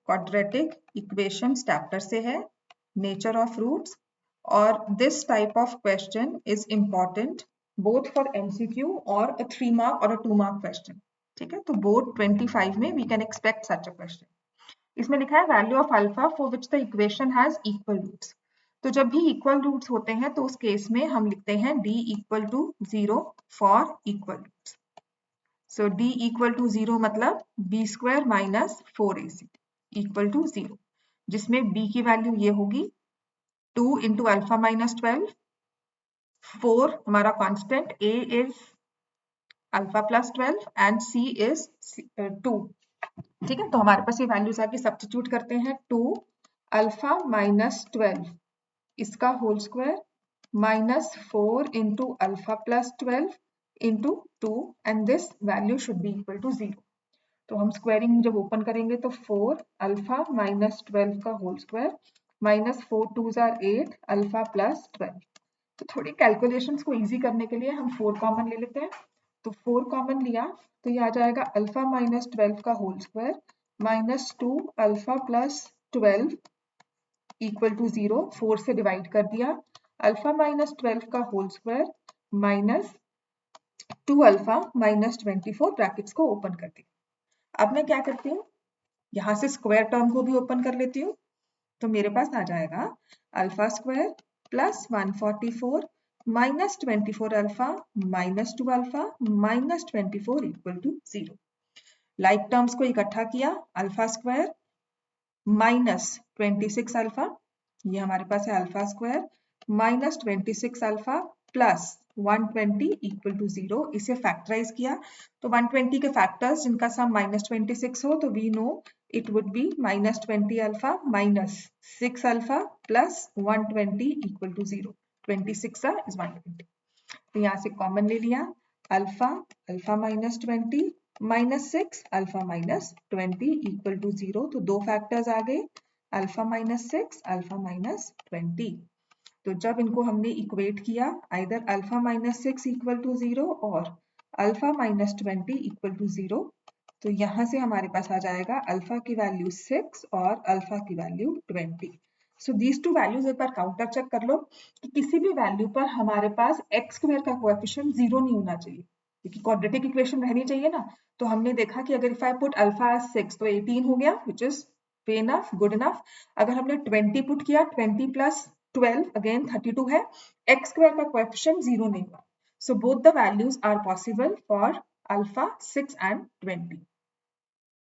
Quadratic equations chapter से है, nature of roots, और this type of question is important both for MCQ और अ 3 mark और अ 2 mark question. ठीक है, तो बोर्ड 25 में we can expect such a question. इसमें लिखा है value of alpha for which the equation has equal roots. तो जब भी इक्वल रूट्स होते हैं तो उस केस में हम लिखते हैं d equal to 0 for equal roots. So d equal to 0 मतलब b square minus 4ac equal to 0, जिसमें b की वैल्यू ये होगी 2 इंटू अल्फा माइनस 12, 4 हमारा constant, a is alpha plus 12 and c is 2। ठीक है, तो हमारे पास ये वैल्यूज आके सब्स्टिट्यूट करते हैं, 2 अल्फा माइनस 12 इसका whole square minus 4 into alpha plus 12 into 2 and this value should be equal to 0। तो हम स्क्वायरिंग जब ओपन करेंगे तो 4 अल्फा माइनस 12 का whole square minus 4 2s are 8 alpha plus 12। तो थोड़ी कैलकुलेशंस को इजी करने के लिए हम 4 कॉमन ले लेते हैं। तो 4 कॉमन लिया तो ये आ जाएगा अल्फा माइनस 12 का whole square minus 2 alpha plus 12 equal to 0, 4 से डिवाइड कर दिया, अल्फा माइनस 12 का whole square minus 2 alpha minus 24 brackets को ओपन कर दिया। अब मैं क्या करती हूँ, यहाँ से स्क्वायर टर्म को भी ओपन कर लेती हूँ। तो मेरे पास आ जाएगा alpha square plus 144 minus 24 alpha minus 2 alpha minus 24 equal to 0। Like terms को इकट्ठा किया, अल्फा स्क्वायर माइनस 26 अल्फा, ये हमारे पास है alpha square minus 26 alpha plus 120 equal to 0। इसे फैक्टराइज किया तो 120 के फैक्टर्स जिनका सम माइनस 26 हो तो we know it would be minus 20 alpha minus 6 alpha plus 120 equal to 0। 26 is 120, तो यहाँ से कॉमन ले लिया, alpha alpha minus 20 minus 6 alpha minus 20 equal to 0। तो दो फैक्टर्स आ गए, अल्फा माइनस 6 अल्फा माइनस 20। तो जब इनको हमने इक्वेट किया either alpha minus 6 equal to 0 और अल्फा माइनस 20 इक्वल टू 0, तो यहाँ से हमारे पास आ जाएगा अल्फा की वैल्यू 6 और अल्फा की value 20। So these two values एक बार काउंटर चेक कर लो कि किसी भी वैल्यू पर हमारे पास एक्स स्क्वायर का कोएफिशिएंट 0 नहीं होना चाहिए, क्योंकि क्वाड्रेटिक इक्वेशन रहनी चाहिए ना। तो हमने देखा कि अगर if I put alpha as 6 तो 18 हो गया, विच इज पे इनफ, गुड इनफ। अगर हमने 20 पुट किया, 20 प्लस 12 अगेन 32 है, एक्स स्क्वायर का कोएफिशिएंट 0 नहीं हुआ। So both the values are possible for alpha 6 and 20।